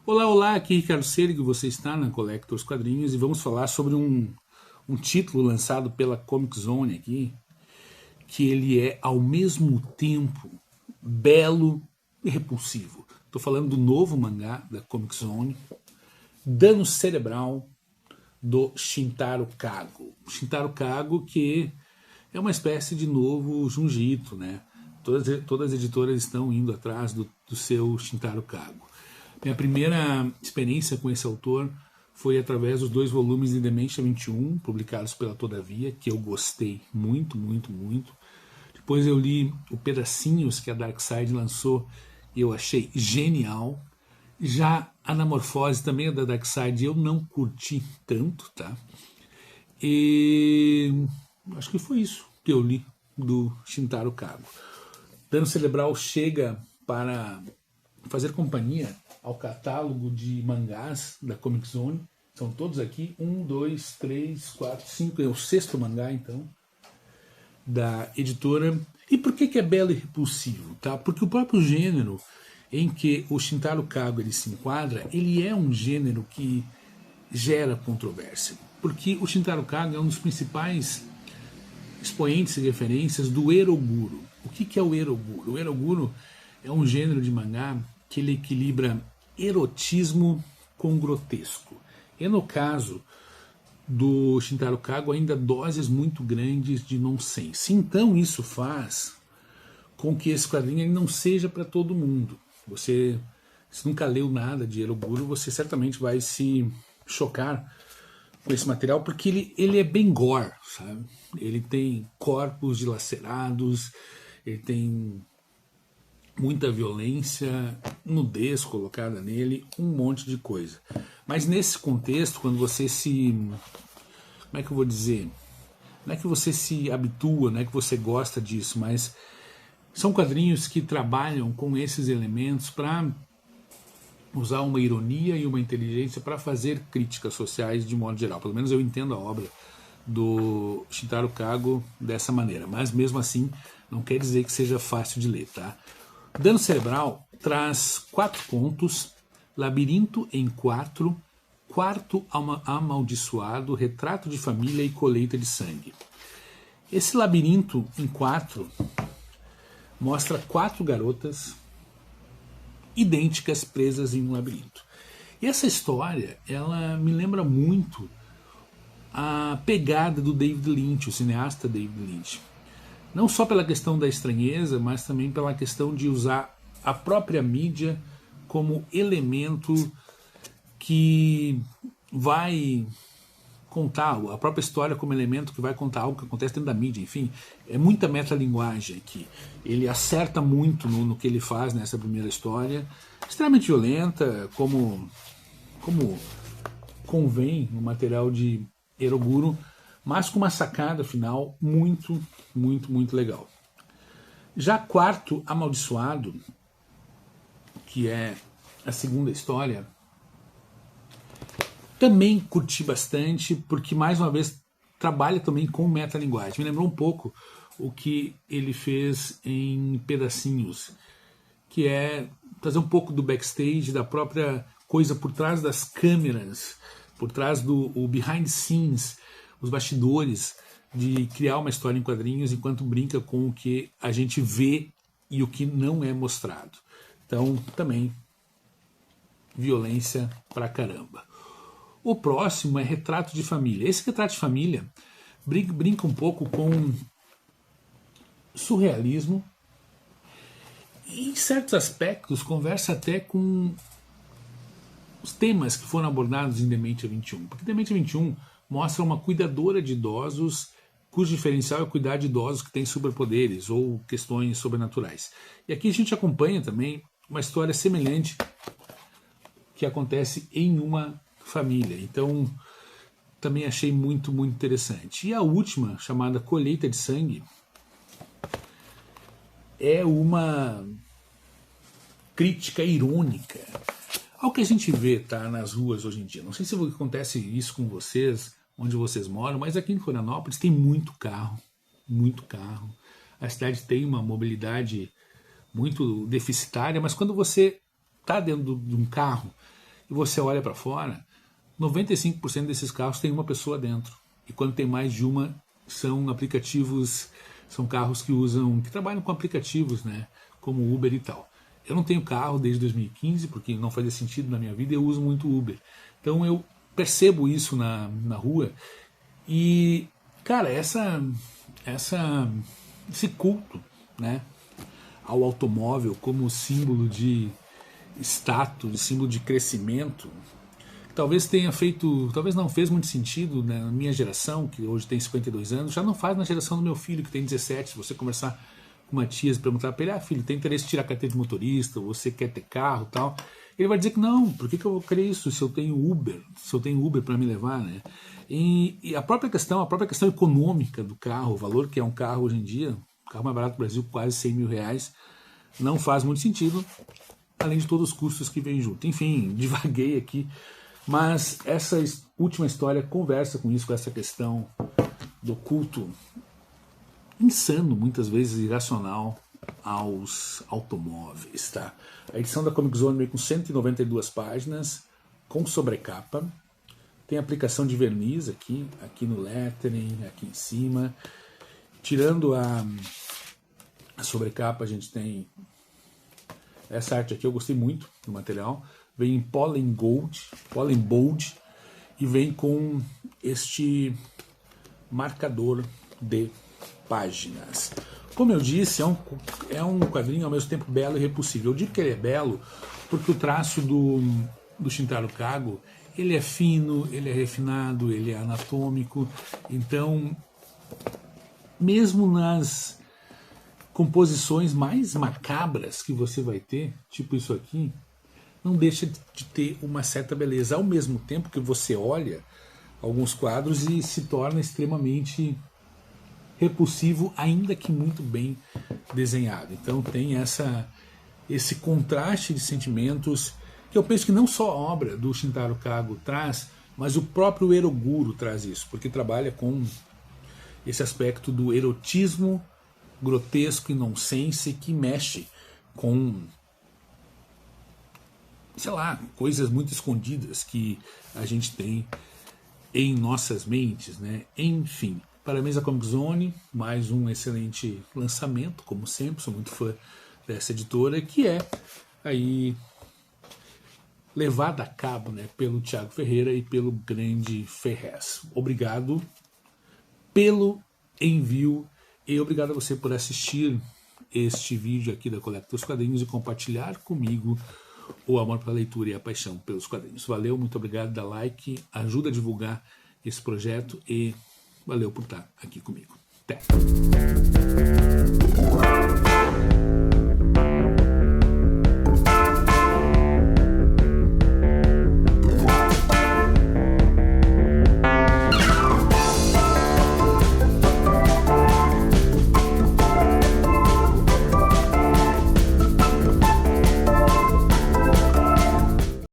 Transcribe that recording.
Olá, olá, aqui é Ricardo Selig, você está na Collectors Quadrinhos e vamos falar sobre um título lançado pela Comic Zone aqui, que ele é ao mesmo tempo belo e repulsivo. Estou falando do novo mangá da Comic Zone, Dano Cerebral, do Shintaro Kago. Shintaro Kago, que é uma espécie de novo Junji Ito, né? Todas as editoras estão indo atrás do seu Shintaro Kago. Minha primeira experiência com esse autor foi através dos 2 volumes de Dementia 21, publicados pela Todavia, que eu gostei muito, muito, muito. Depois eu li o Pedacinhos que a Darkseid lançou e eu achei genial. Já a Anamorfose também é da Darkseid, eu não curti tanto, tá? E acho que foi isso que eu li do Shintaro Kago. Dano Cerebral chega para fazer companhia ao catálogo de mangás da Comic Zone. São todos aqui, 1, 2, 3, 4, 5, é o 6º mangá, então, da editora. E por que é belo e repulsivo? Tá? Porque o próprio gênero em que o Shintaro Kago ele se enquadra, ele é um gênero que gera controvérsia. Porque o Shintaro Kago é um dos principais expoentes e referências do Eroguro. O que é o Eroguro? O Eroguro é um gênero de mangá que ele equilibra erotismo com grotesco. E no caso do Shintaro Kago, ainda doses muito grandes de nonsense. Então isso faz com que esse quadrinho ele não seja para todo mundo. Você, se nunca leu nada de Eroguro, você certamente vai se chocar com esse material, porque ele é bem gore, sabe? Ele tem corpos dilacerados, ele tem muita violência, nudez colocada nele, um monte de coisa. Mas nesse contexto, quando você se... Como é que eu vou dizer? Não é que você se habitua, não é que você gosta disso, mas são quadrinhos que trabalham com esses elementos para usar uma ironia e uma inteligência para fazer críticas sociais de modo geral. Pelo menos eu entendo a obra do Shintaro Kago dessa maneira, mas mesmo assim não quer dizer que seja fácil de ler, tá? Dano Cerebral traz 4 contos, Labirinto em 4, Quarto Amaldiçoado, Retrato de Família e Colheita de Sangue. Esse Labirinto em 4 mostra 4 garotas idênticas presas em um labirinto. E essa história, ela me lembra muito a pegada do David Lynch, o cineasta David Lynch. Não só pela questão da estranheza, mas também pela questão de usar a própria mídia como elemento que vai contar, a própria história como elemento que vai contar algo que acontece dentro da mídia. Enfim, é muita metalinguagem aqui. Ele acerta muito no que ele faz nessa primeira história, extremamente violenta, como convém no material de Eroguro, mas com uma sacada final muito, muito, muito legal. Já Quarto Amaldiçoado, que é a segunda história, também curti bastante, porque mais uma vez trabalha também com metalinguagem. Me lembrou um pouco o que ele fez em Pedacinhos, que é trazer um pouco do backstage, da própria coisa por trás das câmeras, por trás do behind the scenes, os bastidores, de criar uma história em quadrinhos enquanto brinca com o que a gente vê e o que não é mostrado. Então, também, violência pra caramba. O próximo é Retrato de Família. Esse Retrato de Família brinca um pouco com surrealismo e, em certos aspectos, conversa até com os temas que foram abordados em Dementia 21. Porque Dementia 21 mostra uma cuidadora de idosos cujo diferencial é cuidar de idosos que têm superpoderes ou questões sobrenaturais. E aqui a gente acompanha também uma história semelhante que acontece em uma família. Então, também achei muito, muito interessante. E a última, chamada Colheita de Sangue, é uma crítica irônica ao que a gente vê, tá, nas ruas hoje em dia. Não sei se acontece isso com vocês, onde vocês moram, mas aqui em Florianópolis tem muito carro, muito carro. A cidade tem uma mobilidade muito deficitária, mas quando você está dentro de um carro e você olha para fora, 95% desses carros tem uma pessoa dentro. E quando tem mais de uma, são aplicativos, são carros que trabalham com aplicativos, né, como Uber e tal. Eu não tenho carro desde 2015, porque não fazia sentido na minha vida, eu uso muito Uber. Então eu percebo isso na rua e, cara, esse culto, né, ao automóvel como símbolo de status, símbolo de crescimento, talvez não fez muito sentido na minha geração, que hoje tem 52 anos, já não faz na geração do meu filho, que tem 17. Se você conversar com uma tia e perguntar para ele, filho, tem interesse em tirar a carteira de motorista, você quer ter carro e tal, ele vai dizer que não, por que eu vou querer isso se eu tenho Uber para me levar, né? E a própria questão econômica do carro, o valor que é um carro hoje em dia, o carro mais barato do Brasil, quase 100 mil reais, não faz muito sentido, além de todos os custos que vêm junto. Enfim, divaguei aqui, mas essa última história conversa com isso, com essa questão do culto insano, muitas vezes irracional, aos automóveis, tá? A edição da Comic Zone veio com 192 páginas, com sobrecapa, tem aplicação de verniz aqui no lettering, aqui em cima. Tirando a sobrecapa, a gente tem essa arte aqui, eu gostei muito do material, vem em Pollen Bold, e vem com este marcador de páginas. Como eu disse, é um quadrinho ao mesmo tempo belo e repulsivo. Eu digo que ele é belo porque o traço do Shintaro Kago, ele é fino, ele é refinado, ele é anatômico. Então, mesmo nas composições mais macabras que você vai ter, tipo isso aqui, não deixa de ter uma certa beleza. Ao mesmo tempo que você olha alguns quadros e se torna extremamente repulsivo, ainda que muito bem desenhado. Então tem esse contraste de sentimentos que eu penso que não só a obra do Shintaro Kago traz, mas o próprio Eroguro traz isso, porque trabalha com esse aspecto do erotismo grotesco e nonsense que mexe com, sei lá, coisas muito escondidas que a gente tem em nossas mentes, né? Enfim, parabéns à Comic Zone, mais um excelente lançamento, como sempre, sou muito fã dessa editora, que é aí levada a cabo, né, pelo Thiago Ferreira e pelo grande Ferrez. Obrigado pelo envio e obrigado a você por assistir este vídeo aqui da Collectors Quadrinhos e compartilhar comigo o amor pela leitura e a paixão pelos quadrinhos. Valeu, muito obrigado, dá like, ajuda a divulgar esse projeto e valeu por estar aqui comigo. Até!